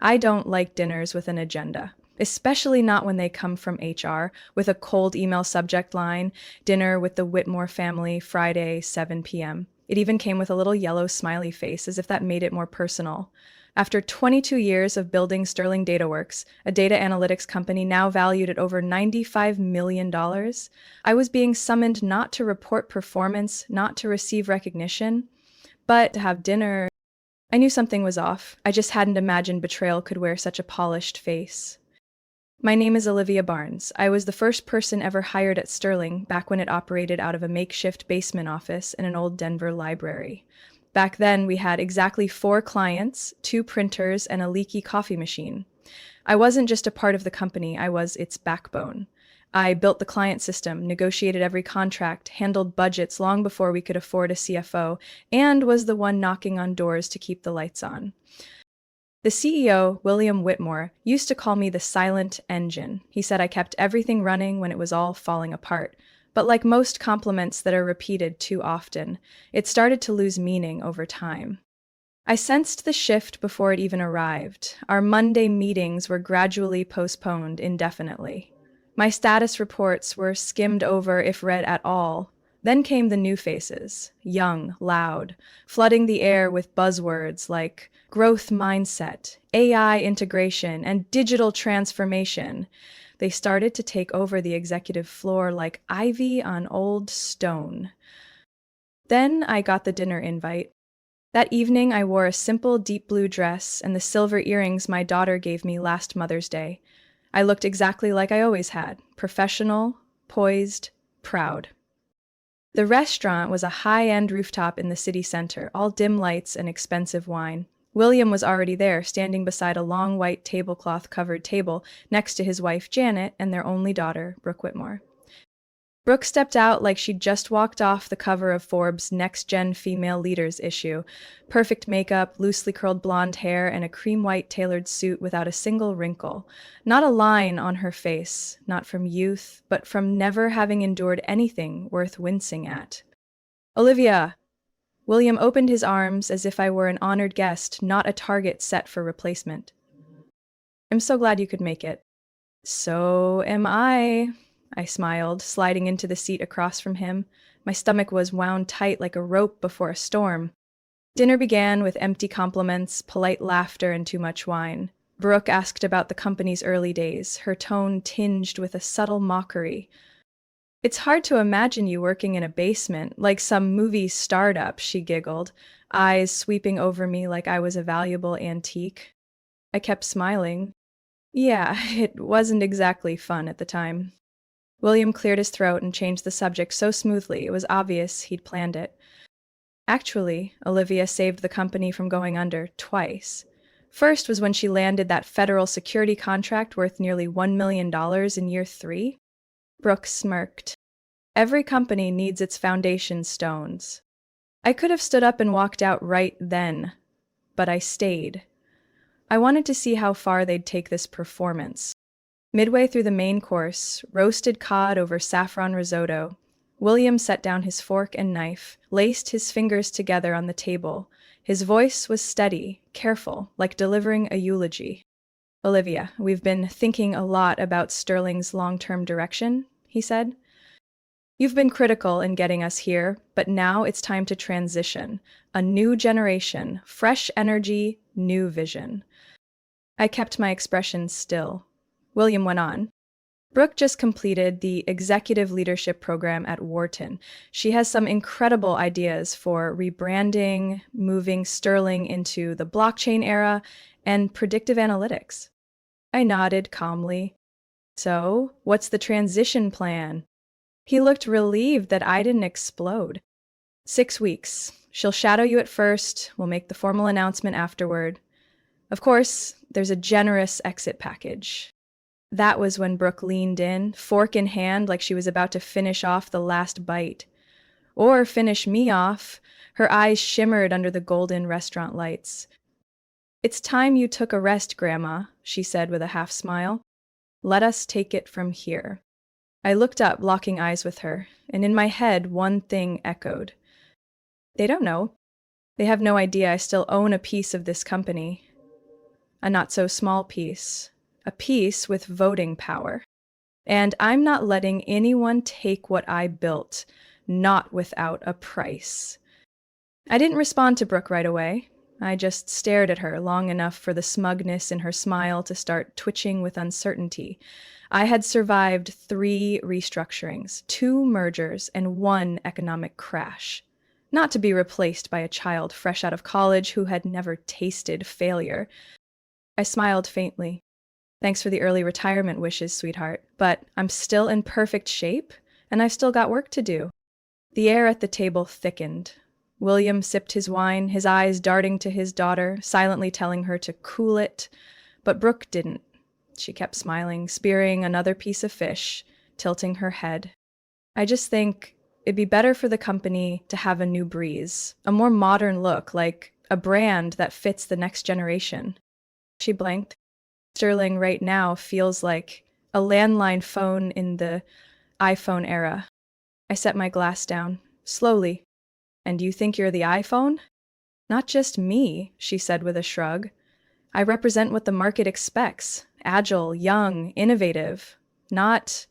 I don't like dinners with an agenda, especially not when they come from HR with a cold email subject line, dinner with the Whitmore family, Friday, 7 p.m. It even came with a little yellow smiley face, as if that made it more personal. After 22 years of building Sterling DataWorks, a data analytics company now valued at over $95 million, I was being summoned not to report performance, not to receive recognition, but to have dinner. I knew something was off. I just hadn't imagined betrayal could wear such a polished face. My name is Olivia Barnes. I was the first person ever hired at Sterling back when it operated out of a makeshift basement office in an old Denver library. Back then, we had exactly 4 clients, 2 printers, and a leaky coffee machine. I wasn't just a part of the company, I was its backbone. I built the client system, negotiated every contract, handled budgets long before we could afford a CFO, and was the one knocking on doors to keep the lights on. The CEO, William Whitmore, used to call me the silent engine. He said I kept everything running when it was all falling apart. But like most compliments that are repeated too often, it started to lose meaning over time. I sensed the shift before it even arrived. Our Monday meetings were gradually postponed indefinitely. My status reports were skimmed over if read at all. Then came the new faces, young, loud, flooding the air with buzzwords like growth mindset, AI integration, and digital transformation. They started to take over the executive floor like ivy on old stone. Then I got the dinner invite. That evening, I wore a simple deep blue dress and the silver earrings my daughter gave me last Mother's Day. I looked exactly like I always had, professional, poised, proud. The restaurant was a high-end rooftop in the city center, all dim lights and expensive wine. William was already there, standing beside a long white tablecloth-covered table next to his wife Janet and their only daughter, Brooke Whitmore. Brooke stepped out like she'd just walked off the cover of Forbes' Next Gen Female Leaders issue. Perfect makeup, loosely curled blonde hair, and a cream-white tailored suit without a single wrinkle. Not a line on her face, not from youth, but from never having endured anything worth wincing at. "Olivia!" William opened his arms as if I were an honored guest, not a target set for replacement. "I'm so glad you could make it." "So am I smiled, sliding into the seat across from him. My stomach was wound tight like a rope before a storm. Dinner began with empty compliments, polite laughter, and too much wine. Brooke asked about the company's early days, her tone tinged with a subtle mockery. "It's hard to imagine you working in a basement, like some movie startup," she giggled, eyes sweeping over me like I was a valuable antique. I kept smiling. "Yeah, it wasn't exactly fun at the time." William cleared his throat and changed the subject so smoothly it was obvious he'd planned it. "Actually, Olivia saved the company from going under twice. First was when she landed that federal security contract worth nearly $1 million in year 3. Brooke smirked. "Every company needs its foundation stones." I could have stood up and walked out right then, but I stayed. I wanted to see how far they'd take this performance. Midway through the main course, roasted cod over saffron risotto, William set down his fork and knife, laced his fingers together on the table. His voice was steady, careful, like delivering a eulogy. "Olivia, we've been thinking a lot about Sterling's long-term direction," he said. "You've been critical in getting us here, but now it's time to transition. A new generation, fresh energy, new vision." I kept my expression still. William went on. "Brooke just completed the Executive Leadership Program at Wharton. She has some incredible ideas for rebranding, moving Sterling into the blockchain era, and predictive analytics." I nodded calmly. "So, what's the transition plan?" He looked relieved that I didn't explode. 6 weeks. She'll shadow you at first. We'll make the formal announcement afterward. Of course, there's a generous exit package." That was when Brooke leaned in, fork in hand, like she was about to finish off the last bite. Or finish me off. Her eyes shimmered under the golden restaurant lights. "It's time you took a rest, Grandma," she said with a half smile. "Let us take it from here." I looked up, locking eyes with her, and in my head one thing echoed. They don't know. They have no idea I still own a piece of this company. a not-so-small piece, a piece with voting power. And I'm not letting anyone take what I built, not without a price. I didn't respond to Brooke right away. I just stared at her long enough for the smugness in her smile to start twitching with uncertainty. I had survived 3 restructurings, 2 mergers, and 1 economic crash. Not to be replaced by a child fresh out of college who had never tasted failure. I smiled faintly. Thanks for the early retirement wishes, sweetheart, but I'm still in perfect shape, and I've still got work to do. The air at the table thickened. William sipped his wine, his eyes darting to his daughter, silently telling her to cool it, but Brooke didn't. She kept smiling, spearing another piece of fish, tilting her head. I just think it'd be better for the company to have a new breeze, a more modern look, like a brand that fits the next generation. She blinked. Sterling right now feels like a landline phone in the iPhone era. I set my glass down, slowly. And you think you're the iPhone? Not just me, she said with a shrug. I represent what the market expects. Agile, young, innovative, not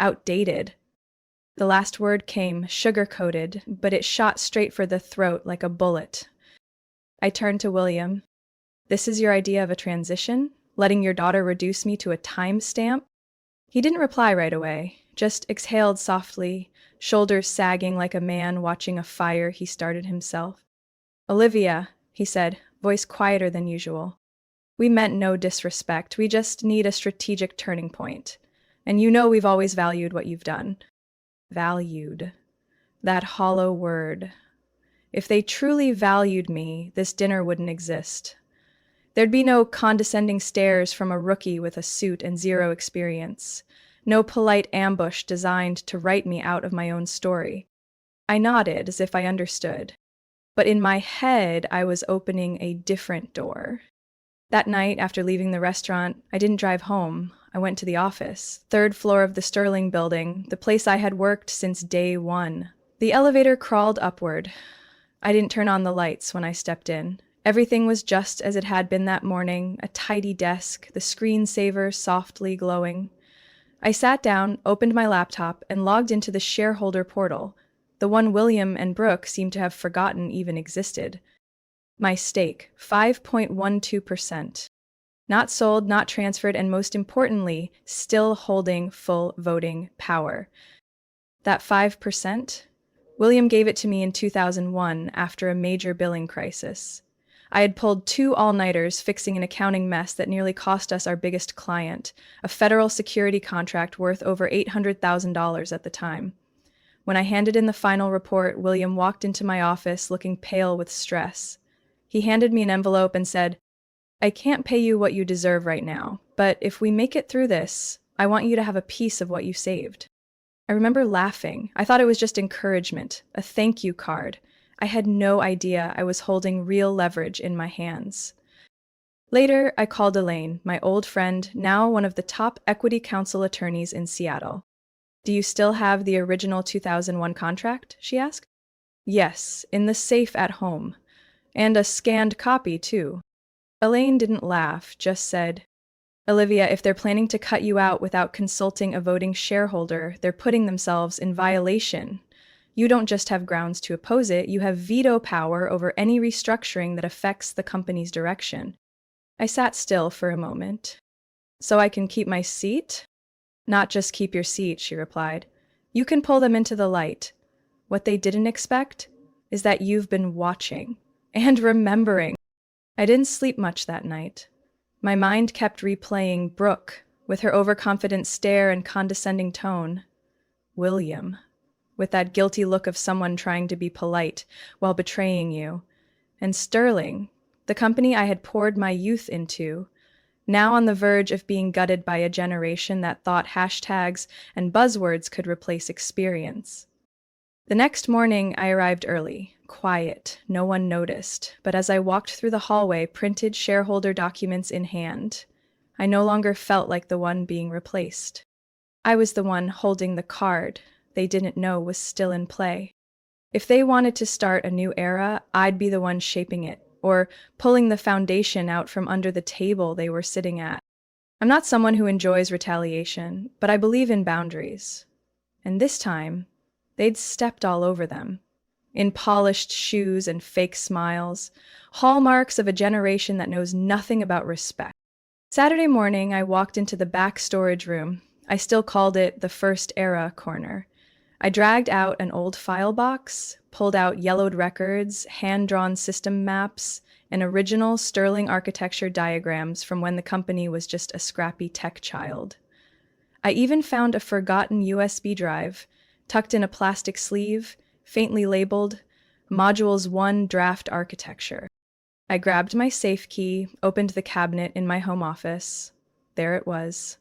outdated. The last word came, sugar-coated, but it shot straight for the throat like a bullet. I turned to William. This is your idea of a transition? Letting your daughter reduce me to a timestamp? He didn't reply right away, just exhaled softly, shoulders sagging like a man watching a fire he started himself. Olivia, he said, voice quieter than usual. We meant no disrespect. We just need a strategic turning point. And you know we've always valued what you've done. Valued. That hollow word. If they truly valued me, this dinner wouldn't exist. There'd be no condescending stares from a rookie with a suit and 0 experience. No polite ambush designed to write me out of my own story. I nodded as if I understood. But in my head, I was opening a different door. That night, after leaving the restaurant, I didn't drive home. I went to the office, 3rd floor of the Sterling building, the place I had worked since day 1. The elevator crawled upward. I didn't turn on the lights when I stepped in. Everything was just as it had been that morning, a tidy desk, the screensaver softly glowing. I sat down, opened my laptop, and logged into the shareholder portal, the one William and Brooke seemed to have forgotten even existed. My stake, 5.12%. Not sold, not transferred, and most importantly, still holding full voting power. That 5%? William gave it to me in 2001 after a major billing crisis. I had pulled 2 all-nighters fixing an accounting mess that nearly cost us our biggest client, a federal security contract worth over $800,000 at the time. When I handed in the final report, William walked into my office looking pale with stress. He handed me an envelope and said, I can't pay you what you deserve right now, but if we make it through this, I want you to have a piece of what you saved. I remember laughing. I thought it was just encouragement, a thank you card. I had no idea I was holding real leverage in my hands. Later, I called Elaine, my old friend, now one of the top equity counsel attorneys in Seattle. Do you still have the original 2001 contract? She asked. Yes, in the safe at home. And a scanned copy, too. Elaine didn't laugh, just said, Olivia, if they're planning to cut you out without consulting a voting shareholder, they're putting themselves in violation. You don't just have grounds to oppose it, you have veto power over any restructuring that affects the company's direction. I sat still for a moment. So I can keep my seat? Not just keep your seat, she replied. You can pull them into the light. What they didn't expect is that you've been watching and remembering. I didn't sleep much that night. My mind kept replaying Brooke, with her overconfident stare and condescending tone. William, with that guilty look of someone trying to be polite while betraying you. And Sterling, the company I had poured my youth into, now on the verge of being gutted by a generation that thought hashtags and buzzwords could replace experience. The next morning, I arrived early, quiet, no one noticed, but as I walked through the hallway, printed shareholder documents in hand, I no longer felt like the one being replaced. I was the one holding the card they didn't know was still in play. If they wanted to start a new era, I'd be the one shaping it, or pulling the foundation out from under the table they were sitting at. I'm not someone who enjoys retaliation, but I believe in boundaries. And this time, they'd stepped all over them. In polished shoes and fake smiles, hallmarks of a generation that knows nothing about respect. Saturday morning, I walked into the back storage room. I still called it the First Era corner. I dragged out an old file box, pulled out yellowed records, hand-drawn system maps, and original Sterling architecture diagrams from when the company was just a scrappy tech child. I even found a forgotten USB drive, tucked in a plastic sleeve, faintly labeled Modules 1 Draft Architecture. I grabbed my safe key, opened the cabinet in my home office. There it was,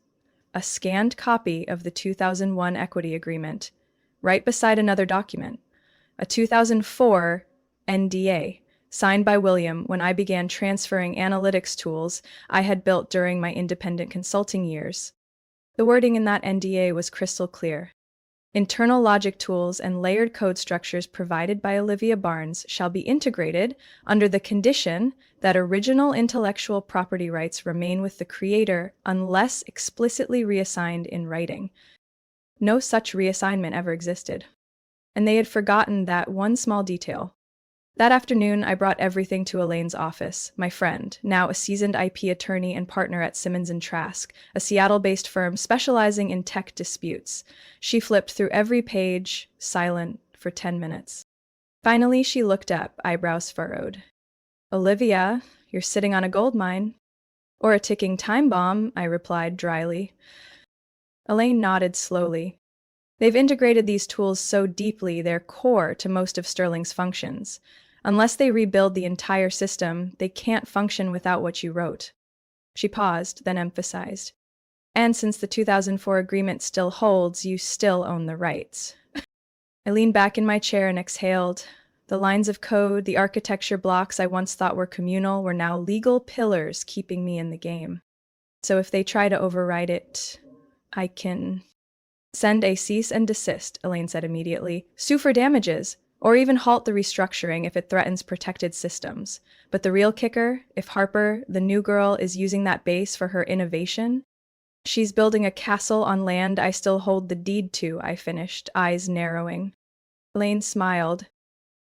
a scanned copy of the 2001 Equity Agreement, right beside another document, a 2004 NDA, signed by William when I began transferring analytics tools I had built during my independent consulting years. The wording in that NDA was crystal clear. Internal logic tools and layered code structures provided by Olivia Barnes shall be integrated under the condition that original intellectual property rights remain with the creator unless explicitly reassigned in writing. No such reassignment ever existed, and they had forgotten that one small detail. That afternoon, I brought everything to Elaine's office, my friend, now a seasoned IP attorney and partner at Simmons & Trask, a Seattle-based firm specializing in tech disputes. She flipped through every page, silent, for 10 minutes. Finally, she looked up, eyebrows furrowed. "Olivia, you're sitting on a gold mine." "Or a ticking time bomb," I replied dryly. Elaine nodded slowly. "They've integrated these tools so deeply they're core to most of Sterling's functions. Unless they rebuild the entire system, they can't function without what you wrote." She paused, then emphasized, "And since the 2004 agreement still holds, you still own the rights." I leaned back in my chair and exhaled. The lines of code, the architecture blocks I once thought were communal, were now legal pillars keeping me in the game. So if they try to override it, I can send a cease and desist, Elaine said immediately, sue for damages, or even halt the restructuring if it threatens protected systems. But the real kicker, if Harper, the new girl, is using that base for her innovation, she's building a castle on land I still hold the deed to, I finished, eyes narrowing. Elaine smiled.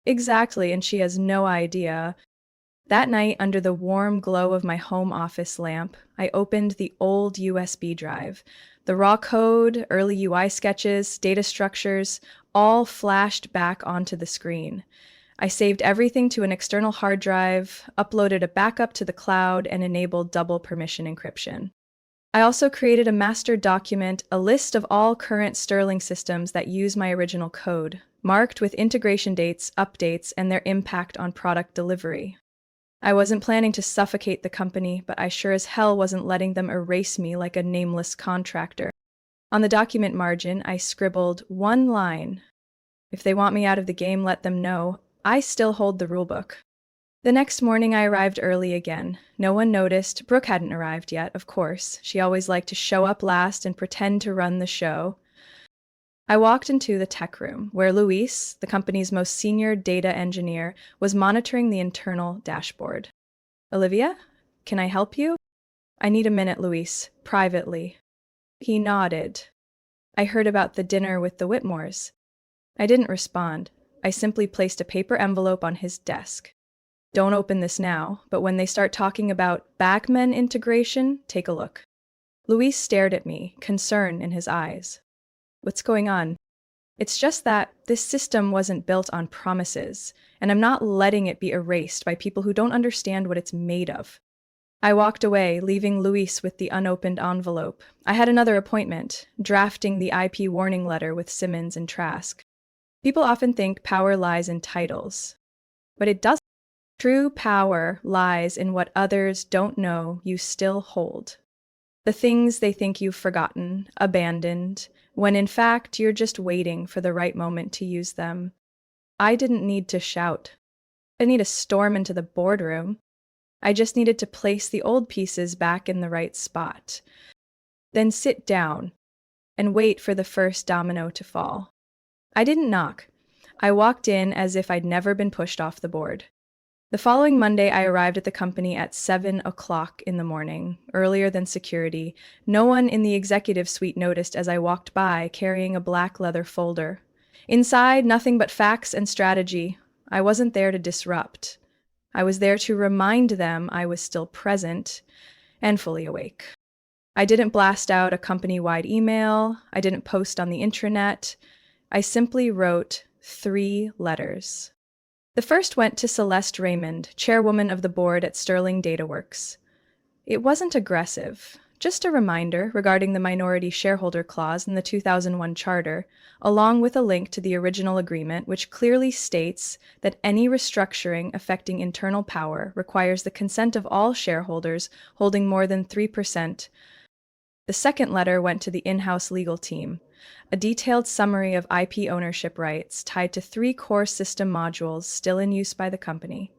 Exactly, and she has no idea. That night, under the warm glow of my home office lamp, I opened the old USB drive. The raw code, early UI sketches, data structures, all flashed back onto the screen. I saved everything to an external hard drive, uploaded a backup to the cloud, and enabled double permission encryption. I also created a master document, a list of all current Sterling systems that use my original code, marked with integration dates, updates, and their impact on product delivery. I wasn't planning to suffocate the company, but I sure as hell wasn't letting them erase me like a nameless contractor. On the document margin, I scribbled one line. If they want me out of the game, let them know. I still hold the rulebook. The next morning, I arrived early again. No one noticed. Brooke hadn't arrived yet, of course. She always liked to show up last and pretend to run the show. I walked into the tech room, where Luis, the company's most senior data engineer, was monitoring the internal dashboard. "Olivia, can I help you?" "I need a minute, Luis, privately." He nodded. "I heard about the dinner with the Whitmores." I didn't respond. I simply placed a paper envelope on his desk. "Don't open this now, but when they start talking about backmen integration, take a look." Luis stared at me, concern in his eyes. "What's going on?" "It's just that this system wasn't built on promises, and I'm not letting it be erased by people who don't understand what it's made of." I walked away, leaving Luis with the unopened envelope. I had another appointment, drafting the IP warning letter with Simmons and Trask. People often think power lies in titles, but it doesn't. True power lies in what others don't know you still hold. The things they think you've forgotten, abandoned, when in fact you're just waiting for the right moment to use them. I didn't need to shout. I didn't need to storm into the boardroom. I just needed to place the old pieces back in the right spot. Then sit down and wait for the first domino to fall. I didn't knock. I walked in as if I'd never been pushed off the board. The following Monday, I arrived at the company at 7 o'clock in the morning, earlier than security. No one in the executive suite noticed as I walked by, carrying a black leather folder. Inside, nothing but facts and strategy. I wasn't there to disrupt. I was there to remind them I was still present and fully awake. I didn't blast out a company-wide email. I didn't post on the intranet. I simply wrote 3 letters. The first went to Celeste Raymond, chairwoman of the board at Sterling DataWorks. It wasn't aggressive, just a reminder regarding the minority shareholder clause in the 2001 charter, along with a link to the original agreement, which clearly states that any restructuring affecting internal power requires the consent of all shareholders holding more than 3%. The second letter went to the in-house legal team, a detailed summary of IP ownership rights tied to 3 core system modules still in use by the company.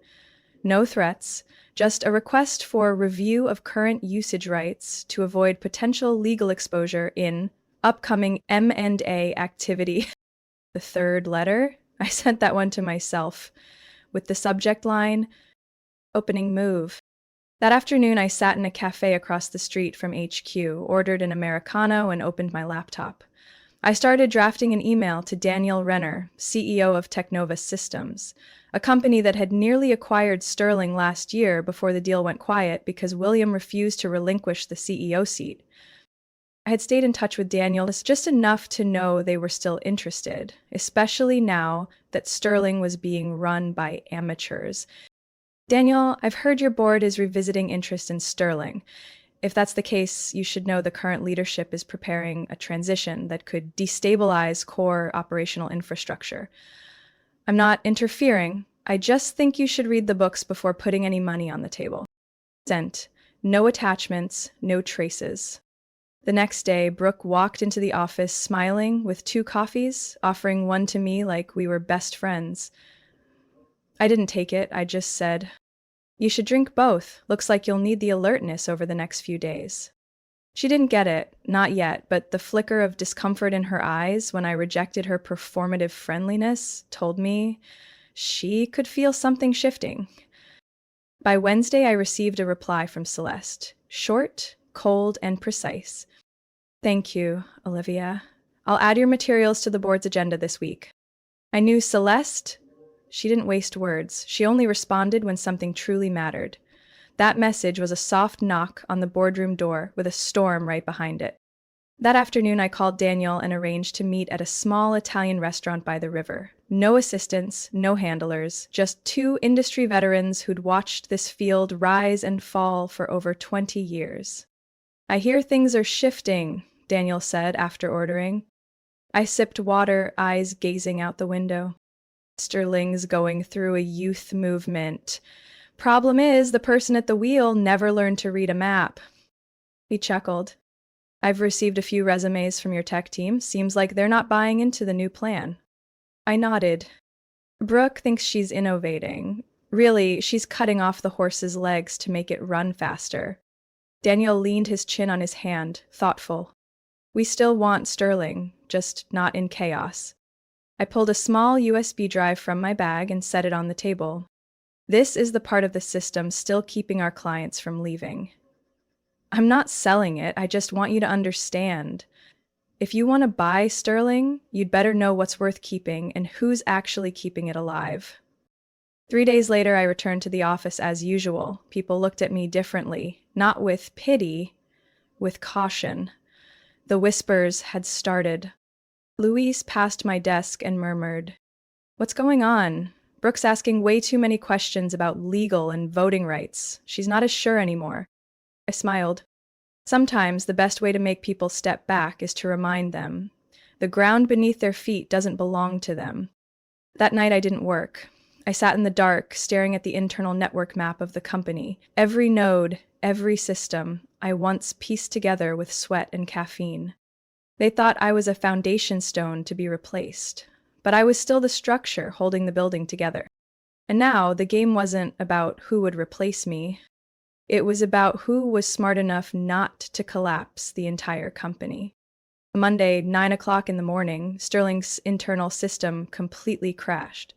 No threats, just a request for review of current usage rights to avoid potential legal exposure in upcoming M&A activity. The third letter, I sent that one to myself, with the subject line, opening move. That afternoon, I sat in a cafe across the street from HQ, ordered an Americano, and opened my laptop. I started drafting an email to Daniel Renner, CEO of Technova Systems, a company that had nearly acquired Sterling last year before the deal went quiet because William refused to relinquish the CEO seat. I had stayed in touch with Daniel just enough to know they were still interested, especially now that Sterling was being run by amateurs. Daniel, I've heard your board is revisiting interest in Sterling. If that's the case, you should know the current leadership is preparing a transition that could destabilize core operational infrastructure. I'm not interfering. I just think you should read the books before putting any money on the table. Sent. No attachments, no traces. The next day, Brooke walked into the office smiling with 2 coffees, offering one to me like we were best friends. I didn't take it. I just said, "You should drink both. Looks like you'll need the alertness over the next few days." She didn't get it, not yet, but the flicker of discomfort in her eyes when I rejected her performative friendliness told me she could feel something shifting. By Wednesday, I received a reply from Celeste, short, cold, and precise. "Thank you, Olivia. I'll add your materials to the board's agenda this week." I knew Celeste. She didn't waste words. She only responded when something truly mattered. That message was a soft knock on the boardroom door with a storm right behind it. That afternoon, I called Daniel and arranged to meet at a small Italian restaurant by the river. No assistants, no handlers, just 2 industry veterans who'd watched this field rise and fall for over 20 years. "I hear things are shifting," Daniel said after ordering. I sipped water, eyes gazing out the window. Sterling's going through a youth movement. Problem is, the person at the wheel never learned to read a map. He chuckled. "I've received a few resumes from your tech team. Seems like they're not buying into the new plan." I nodded. Brooke thinks she's innovating. Really, she's cutting off the horse's legs to make it run faster. Daniel leaned his chin on his hand, thoughtful. "We still want Sterling, just not in chaos." I pulled a small USB drive from my bag and set it on the table. "This is the part of the system still keeping our clients from leaving. I'm not selling it, I just want you to understand. If you want to buy Sterling, you'd better know what's worth keeping and who's actually keeping it alive." 3 days later, I returned to the office as usual. People looked at me differently, not with pity, with caution. The whispers had started. Louise passed my desk and murmured, "What's going on? Brooke's asking way too many questions about legal and voting rights. She's not as sure anymore." I smiled. Sometimes the best way to make people step back is to remind them the ground beneath their feet doesn't belong to them. That night I didn't work. I sat in the dark, staring at the internal network map of the company. Every node, every system, I once pieced together with sweat and caffeine. They thought I was a foundation stone to be replaced, but I was still the structure holding the building together. And now the game wasn't about who would replace me. It was about who was smart enough not to collapse the entire company. Monday, 9 o'clock in the morning, Sterling's internal system completely crashed.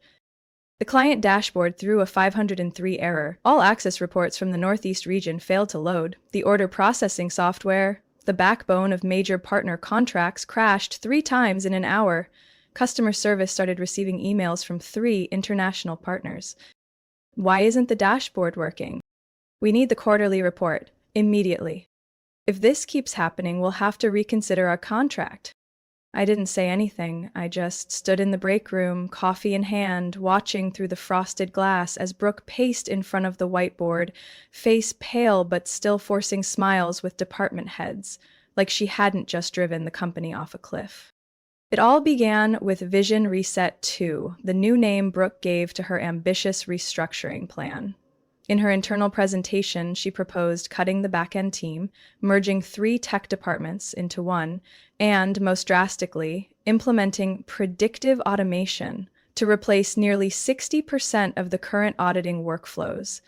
The client dashboard threw a 503 error. All access reports from the Northeast region failed to load. The order processing software, the backbone of major partner contracts, crashed 3 times in an hour. Customer service started receiving emails from 3 international partners. Why isn't the dashboard working? We need the quarterly report, immediately. If this keeps happening, we'll have to reconsider our contract. I didn't say anything. I just stood in the break room, coffee in hand, watching through the frosted glass as Brooke paced in front of the whiteboard, face pale but still forcing smiles with department heads, like she hadn't just driven the company off a cliff. It all began with Vision Reset 2, the new name Brooke gave to her ambitious restructuring plan. In her internal presentation, she proposed cutting the back-end team, merging 3 tech departments into one, and, most drastically, implementing predictive automation to replace nearly 60% of the current auditing workflows.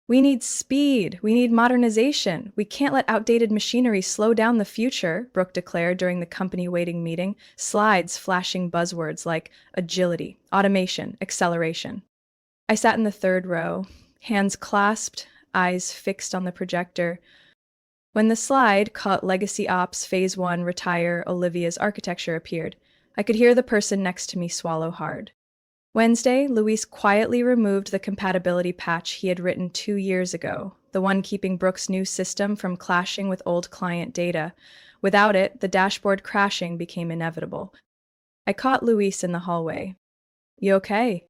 We need speed. We need modernization. We can't let outdated machinery slow down the future, Brooke declared during the company waiting meeting, slides flashing buzzwords like agility, automation, acceleration. I sat in the third row, hands clasped, eyes fixed on the projector. When the slide caught Legacy Ops Phase 1 Retire Olivia's architecture appeared, I could hear the person next to me swallow hard. Wednesday, Luis quietly removed the compatibility patch he had written 2 years ago, the one keeping Brooke's new system from clashing with old client data. Without it, the dashboard crashing became inevitable. I caught Luis in the hallway. "You okay?"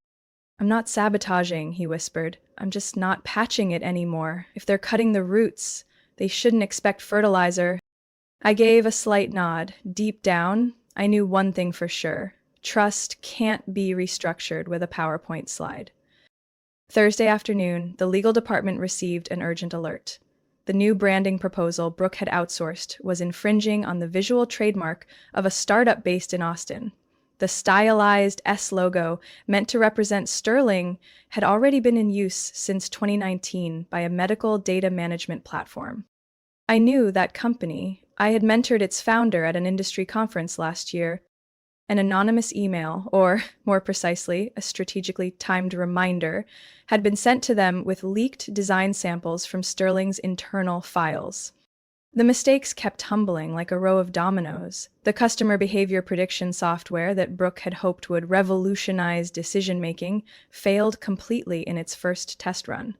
"I'm not sabotaging," he whispered. "I'm just not patching it anymore. If they're cutting the roots, they shouldn't expect fertilizer." I gave a slight nod. Deep down, I knew one thing for sure. Trust can't be restructured with a PowerPoint slide. Thursday afternoon, the legal department received an urgent alert. The new branding proposal Brooke had outsourced was infringing on the visual trademark of a startup based in Austin. The stylized S logo, meant to represent Sterling, had already been in use since 2019 by a medical data management platform. I knew that company. I had mentored its founder at an industry conference last year. An anonymous email, or more precisely, a strategically timed reminder, had been sent to them with leaked design samples from Sterling's internal files. The mistakes kept tumbling like a row of dominoes. The customer behavior prediction software that Brooke had hoped would revolutionize decision-making failed completely in its first test run.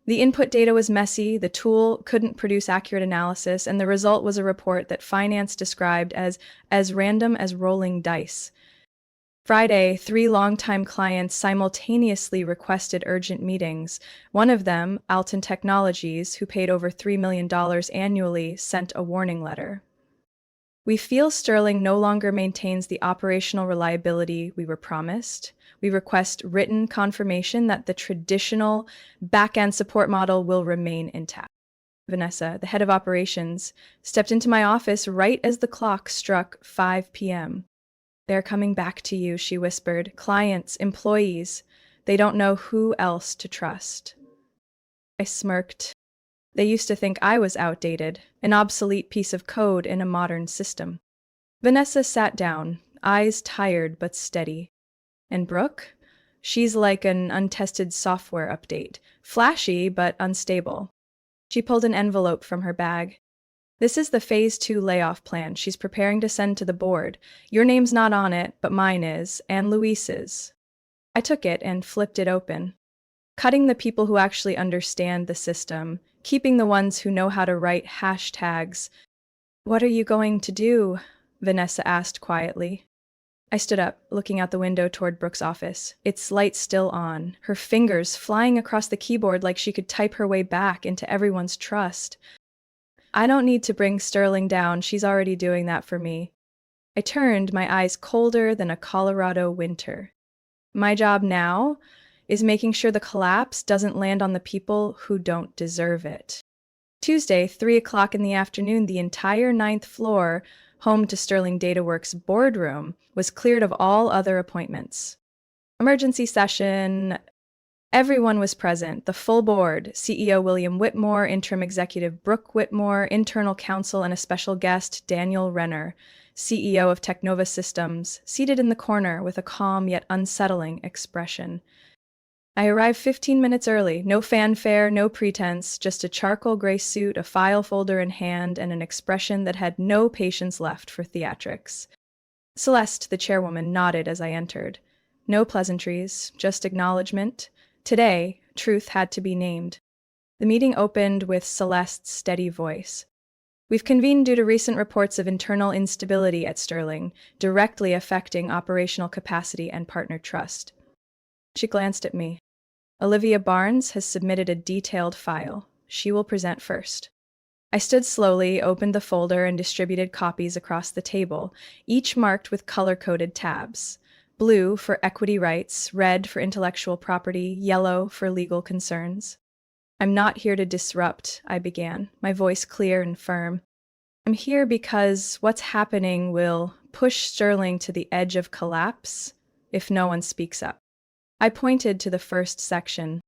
The input data was messy, the tool couldn't produce accurate analysis, and the result was a report that finance described as random as rolling dice. Friday, 3 longtime clients simultaneously requested urgent meetings. One of them, Alton Technologies, who paid over $3 million annually, sent a warning letter. "We feel Sterling no longer maintains the operational reliability we were promised. We request written confirmation that the traditional back-end support model will remain intact." Vanessa, the head of operations, stepped into my office right as the clock struck 5 p.m. "They're coming back to you," she whispered. "Clients, employees, they don't know who else to trust." I smirked. They used to think I was outdated, an obsolete piece of code in a modern system. Vanessa sat down, eyes tired but steady. "And Brooke? She's like an untested software update, flashy but unstable." She pulled an envelope from her bag. "This is the Phase 2 layoff plan she's preparing to send to the board. Your name's not on it, but mine is, and Luis's." I took it and flipped it open. "Cutting the people who actually understand the system, keeping the ones who know how to write hashtags." "What are you going to do?" Vanessa asked quietly. I stood up, looking out the window toward Brooke's office, its light still on, her fingers flying across the keyboard like she could type her way back into everyone's trust. "I don't need to bring Sterling down, she's already doing that for me." I turned, my eyes colder than a Colorado winter. "My job now is making sure the collapse doesn't land on the people who don't deserve it." Tuesday, 3 o'clock in the afternoon, the entire 9th floor, home to Sterling DataWorks' boardroom, was cleared of all other appointments. "Emergency session." Everyone was present, the full board, CEO William Whitmore, interim executive Brooke Whitmore, internal counsel, and a special guest, Daniel Renner, CEO of Technova Systems, seated in the corner with a calm yet unsettling expression. I arrived 15 minutes early, no fanfare, no pretense, just a charcoal gray suit, a file folder in hand, and an expression that had no patience left for theatrics. Celeste, the chairwoman, nodded as I entered. No pleasantries, just acknowledgement. Today, truth had to be named. The meeting opened with Celeste's steady voice. We've convened due to recent reports of internal instability at Sterling, directly affecting operational capacity and partner trust. She glanced at me. Olivia Barnes has submitted a detailed file. She will present first. I stood slowly, opened the folder, and distributed copies across the table, each marked with color-coded tabs. Blue for equity rights, red for intellectual property, yellow for legal concerns. I'm not here to disrupt, I began, my voice clear and firm. I'm here because what's happening will push Sterling to the edge of collapse if no one speaks up. I pointed to the first section.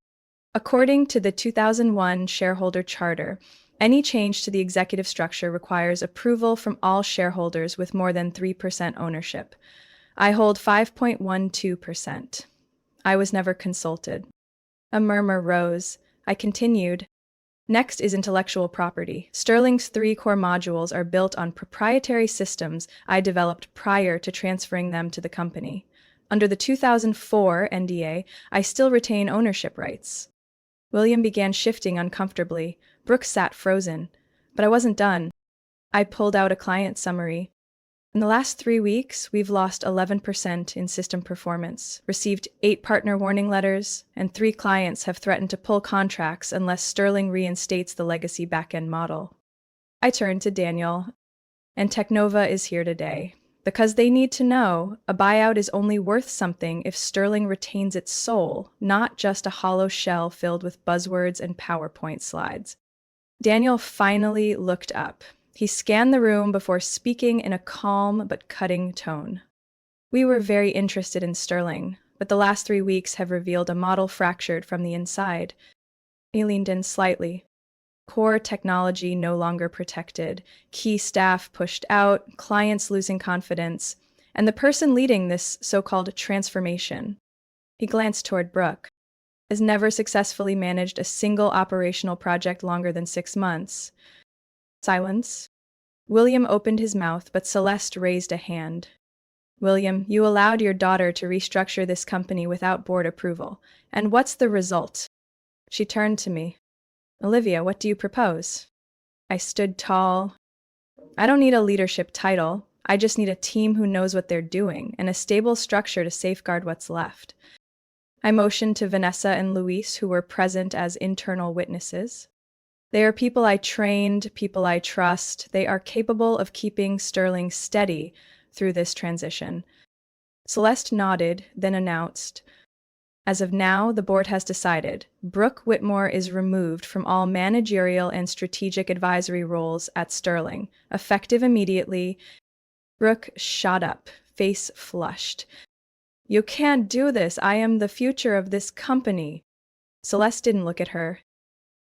According to the 2001 shareholder charter, any change to the executive structure requires approval from all shareholders with more than 3% ownership. I hold 5.12%. I was never consulted. A murmur rose. I continued. Next is intellectual property. Sterling's 3 core modules are built on proprietary systems I developed prior to transferring them to the company. Under the 2004 NDA, I still retain ownership rights. William began shifting uncomfortably. Brooke sat frozen. But I wasn't done. I pulled out a client summary. In the last 3 weeks, we've lost 11% in system performance, received 8 partner warning letters, and 3 clients have threatened to pull contracts unless Sterling reinstates the legacy backend model. I turned to Daniel, and Technova is here today. Because they need to know a buyout is only worth something if Sterling retains its soul, not just a hollow shell filled with buzzwords and PowerPoint slides. Daniel finally looked up. He scanned the room before speaking in a calm but cutting tone. We were very interested in Sterling, but the last 3 weeks have revealed a model fractured from the inside. He leaned in slightly. Core technology no longer protected, key staff pushed out, clients losing confidence, and the person leading this so-called transformation, he glanced toward Brooke, has never successfully managed a single operational project longer than 6 months. Silence. William opened his mouth, but Celeste raised a hand. William, you allowed your daughter to restructure this company without board approval. And what's the result? She turned to me. Olivia, what do you propose? I stood tall. I don't need a leadership title. I just need a team who knows what they're doing and a stable structure to safeguard what's left. I motioned to Vanessa and Luis, who were present as internal witnesses. They are people I trained, people I trust. They are capable of keeping Sterling steady through this transition. Celeste nodded, then announced, as of now, the board has decided Brooke Whitmore is removed from all managerial and strategic advisory roles at Sterling, effective immediately. Brooke shot up, face flushed. You can't do this. I am the future of this company. Celeste didn't look at her.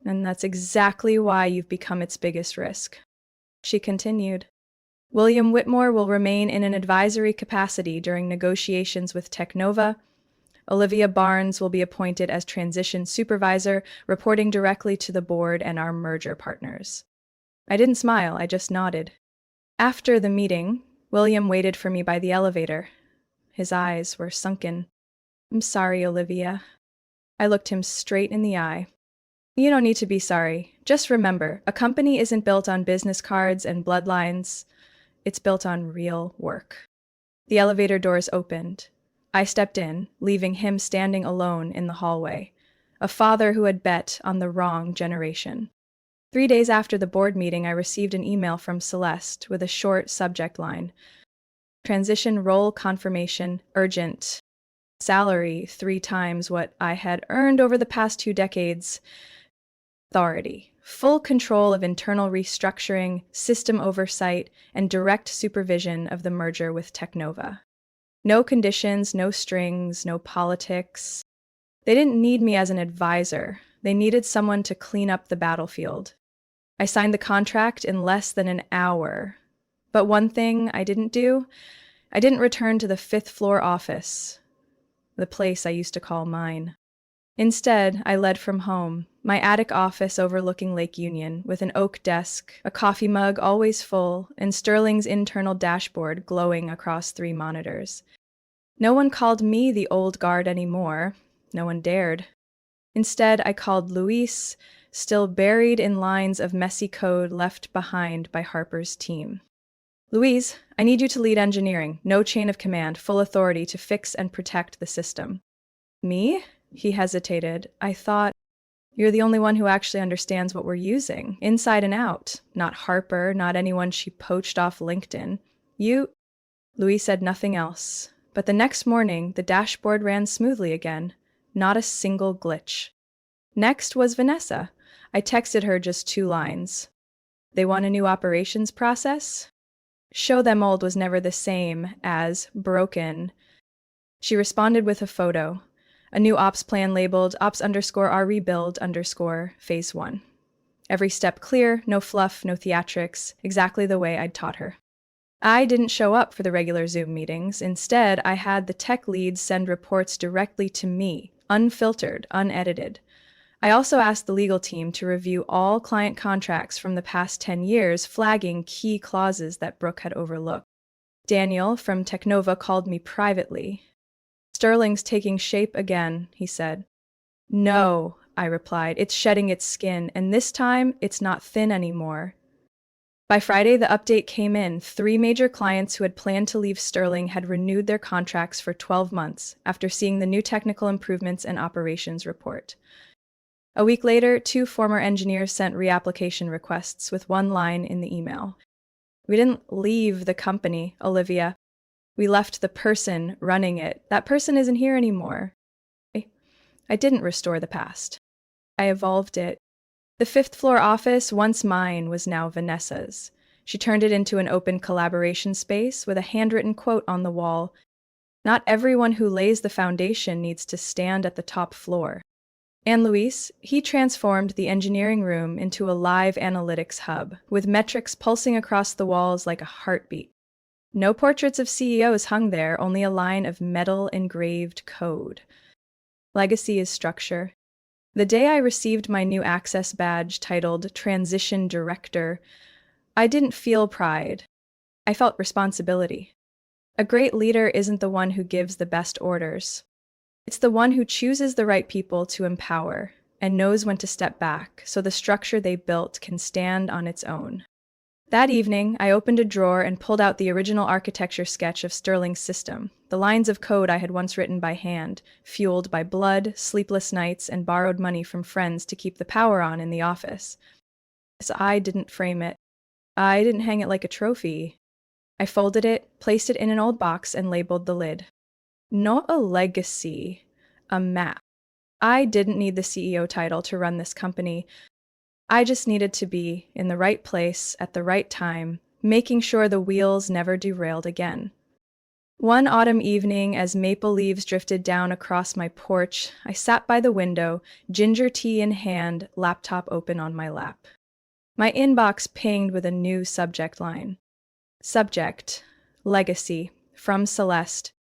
And that's exactly why you've become its biggest risk. She continued. William Whitmore will remain in an advisory capacity during negotiations with Technova. Olivia Barnes will be appointed as transition supervisor, reporting directly to the board and our merger partners. I didn't smile, I just nodded. After the meeting, William waited for me by the elevator. His eyes were sunken. I'm sorry, Olivia. I looked him straight in the eye. You don't need to be sorry. Just remember, a company isn't built on business cards and bloodlines. It's built on real work. The elevator doors opened. I stepped in, leaving him standing alone in the hallway, a father who had bet on the wrong generation. 3 days after the board meeting, I received an email from Celeste with a short subject line. Transition role confirmation, urgent. Salary 3 times what I had earned over the past 2 decades. Authority, full control of internal restructuring, system oversight, and direct supervision of the merger with Technova. No conditions, no strings, no politics. They didn't need me as an advisor. They needed someone to clean up the battlefield. I signed the contract in less than an hour. But one thing I didn't do, I didn't return to the fifth floor office, the place I used to call mine. Instead, I led from home, my attic office overlooking Lake Union, with an oak desk, a coffee mug always full, and Sterling's internal dashboard glowing across 3 monitors. No one called me the old guard anymore. No one dared. Instead, I called Luis, still buried in lines of messy code left behind by Harper's team. Louise, I need you to lead engineering, no chain of command, full authority to fix and protect the system. Me? He hesitated. I thought, you're the only one who actually understands what we're using, inside and out. Not Harper, not anyone she poached off LinkedIn. You? Louis said nothing else. But the next morning, the dashboard ran smoothly again. Not a single glitch. Next was Vanessa. I texted her just 2 lines. They want a new operations process? Show them old was never the same as broken. She responded with a photo. A new ops plan labeled ops_our rebuild phase 1. Every step clear, no fluff, no theatrics, exactly the way I'd taught her. I didn't show up for the regular Zoom meetings. Instead, I had the tech leads send reports directly to me, unfiltered, unedited. I also asked the legal team to review all client contracts from the past 10 years, flagging key clauses that Brooke had overlooked. Daniel from Technova called me privately. Sterling's taking shape again, he said. No, I replied, it's shedding its skin, and this time it's not thin anymore. By Friday, the update came in. 3 major clients who had planned to leave Sterling had renewed their contracts for 12 months after seeing the new technical improvements and operations report. A week later, 2 former engineers sent reapplication requests with 1 line in the email. We didn't leave the company, Olivia. We left the person running it. That person isn't here anymore. I didn't restore the past. I evolved it. The 5th floor office, once mine, was now Vanessa's. She turned it into an open collaboration space with a handwritten quote on the wall. Not everyone who lays the foundation needs to stand at the top floor. And Luis, he transformed the engineering room into a live analytics hub, with metrics pulsing across the walls like a heartbeat. No portraits of CEOs hung there, only a line of metal-engraved code. Legacy is structure. The day I received my new access badge titled Transition Director, I didn't feel pride. I felt responsibility. A great leader isn't the one who gives the best orders. It's the one who chooses the right people to empower and knows when to step back so the structure they built can stand on its own. That evening, I opened a drawer and pulled out the original architecture sketch of Sterling's system, the lines of code I had once written by hand, fueled by blood, sleepless nights, and borrowed money from friends to keep the power on in the office. I didn't frame it. I didn't hang it like a trophy. I folded it, placed it in an old box, and labeled the lid. Not a legacy, a map. I didn't need the CEO title to run this company. I just needed to be in the right place at the right time, making sure the wheels never derailed again. One autumn evening, as maple leaves drifted down across my porch, I sat by the window, ginger tea in hand, laptop open on my lap. My inbox pinged with a new subject line. Subject, legacy, from Celeste.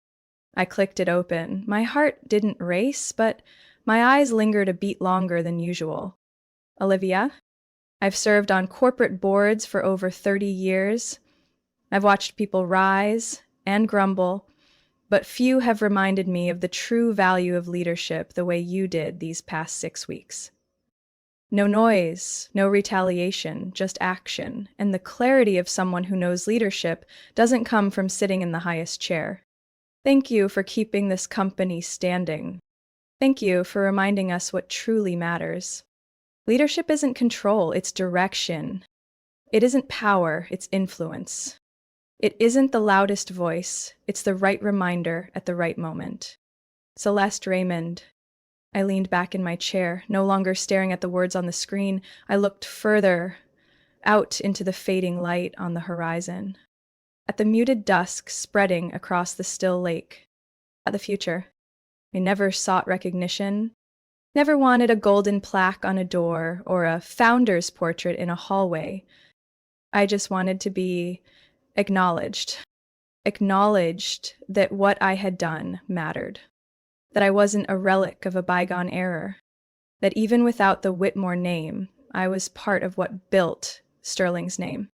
I clicked it open. My heart didn't race, but my eyes lingered a beat longer than usual. Olivia, I've served on corporate boards for over 30 years. I've watched people rise and grumble, but few have reminded me of the true value of leadership the way you did these past 6 weeks. No noise, no retaliation, just action, and the clarity of someone who knows leadership doesn't come from sitting in the highest chair. Thank you for keeping this company standing. Thank you for reminding us what truly matters. Leadership isn't control, it's direction. It isn't power, it's influence. It isn't the loudest voice, it's the right reminder at the right moment. Celeste Raymond. I leaned back in my chair, no longer staring at the words on the screen. I looked further, out into the fading light on the horizon. At the muted dusk spreading across the still lake. At the future. I never sought recognition, never wanted a golden plaque on a door or a founder's portrait in a hallway. I just wanted to be acknowledged, acknowledged that what I had done mattered, that I wasn't a relic of a bygone era, that even without the Whitmore name, I was part of what built Sterling's name.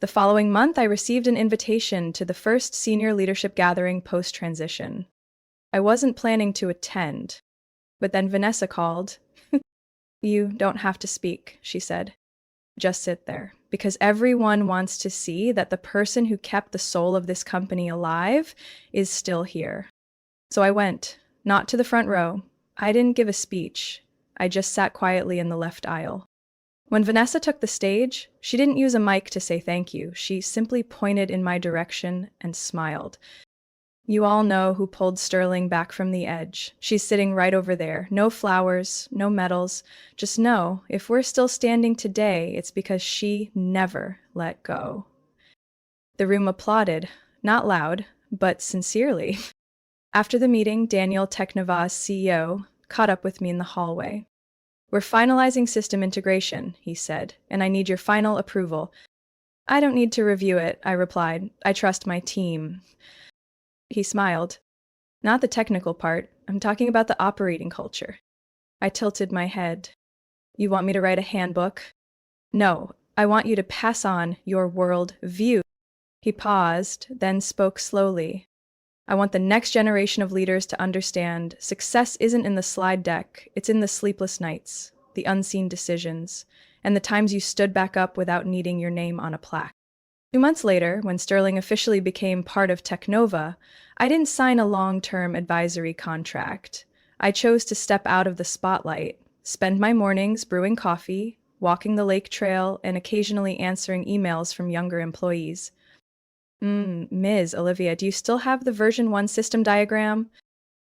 The following month, I received an invitation to the first senior leadership gathering post-transition. I wasn't planning to attend, but then Vanessa called. "You don't have to speak," she said. "Just sit there, because everyone wants to see that the person who kept the soul of this company alive is still here." So I went, not to the front row. I didn't give a speech. I just sat quietly in the left aisle. When Vanessa took the stage, she didn't use a mic to say thank you. She simply pointed in my direction and smiled. "You all know who pulled Sterling back from the edge. She's sitting right over there. No flowers, no medals. Just know, if we're still standing today, it's because she never let go." The room applauded, not loud, but sincerely. After the meeting, Daniel Teknovas, CEO, caught up with me in the hallway. "We're finalizing system integration," he said, "and I need your final approval." "I don't need to review it," I replied. "I trust my team." He smiled. "Not the technical part. I'm talking about the operating culture." I tilted my head. "You want me to write a handbook?" "No, I want you to pass on your world view." He paused, then spoke slowly. "I want the next generation of leaders to understand success isn't in the slide deck, it's in the sleepless nights, the unseen decisions, and the times you stood back up without needing your name on a plaque." 2 months later, when Sterling officially became part of Technova, I didn't sign a long-term advisory contract. I chose to step out of the spotlight, spend my mornings brewing coffee, walking the lake trail, and occasionally answering emails from younger employees. Ms. Olivia, do you still have the version 1 system diagram?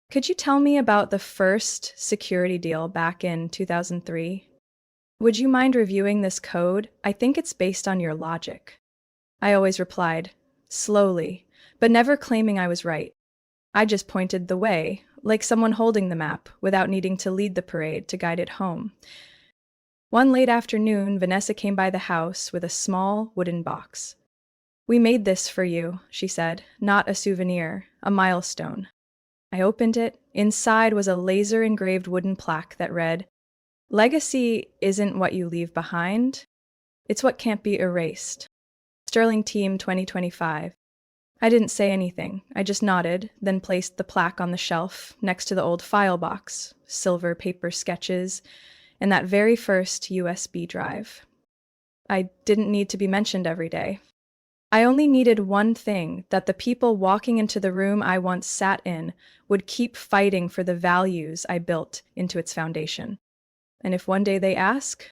Could you tell me about the first security deal back in 2003? Would you mind reviewing this code? I think it's based on your logic." I always replied, slowly, but never claiming I was right. I just pointed the way, like someone holding the map, without needing to lead the parade to guide it home. One late afternoon, Vanessa came by the house with a small wooden box. "We made this for you," she said, "not a souvenir, a milestone." I opened it. Inside was a laser-engraved wooden plaque that read, "Legacy isn't what you leave behind, it's what can't be erased. Sterling Team 2025. I didn't say anything. I just nodded, then placed the plaque on the shelf next to the old file box, silver paper sketches, and that very first USB drive. I didn't need to be mentioned every day. I only needed one thing, that the people walking into the room I once sat in would keep fighting for the values I built into its foundation. And if one day they ask,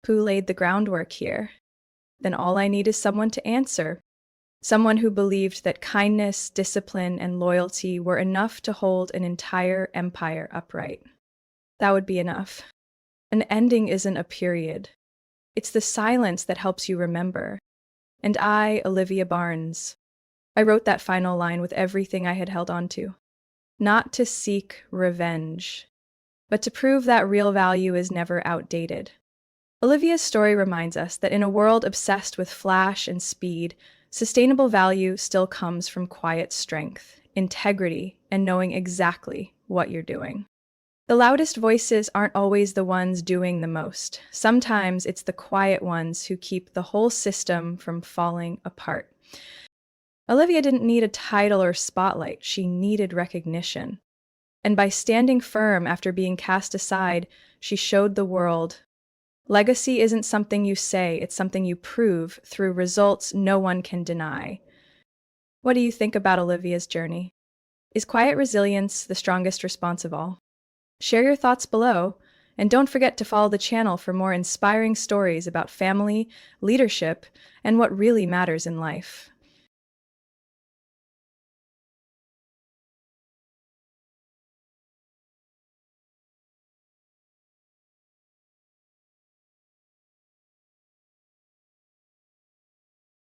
who laid the groundwork here, then all I need is someone to answer. Someone who believed that kindness, discipline, and loyalty were enough to hold an entire empire upright. That would be enough. An ending isn't a period. It's the silence that helps you remember. And I, Olivia Barnes, I wrote that final line with everything I had held on to. Not to seek revenge, but to prove that real value is never outdated. Olivia's story reminds us that in a world obsessed with flash and speed, sustainable value still comes from quiet strength, integrity, and knowing exactly what you're doing. The loudest voices aren't always the ones doing the most. Sometimes it's the quiet ones who keep the whole system from falling apart. Olivia didn't need a title or spotlight. She needed recognition. And by standing firm after being cast aside, she showed the world legacy isn't something you say, it's something you prove through results no one can deny. What do you think about Olivia's journey? Is quiet resilience the strongest response of all? Share your thoughts below, and don't forget to follow the channel for more inspiring stories about family, leadership, and what really matters in life.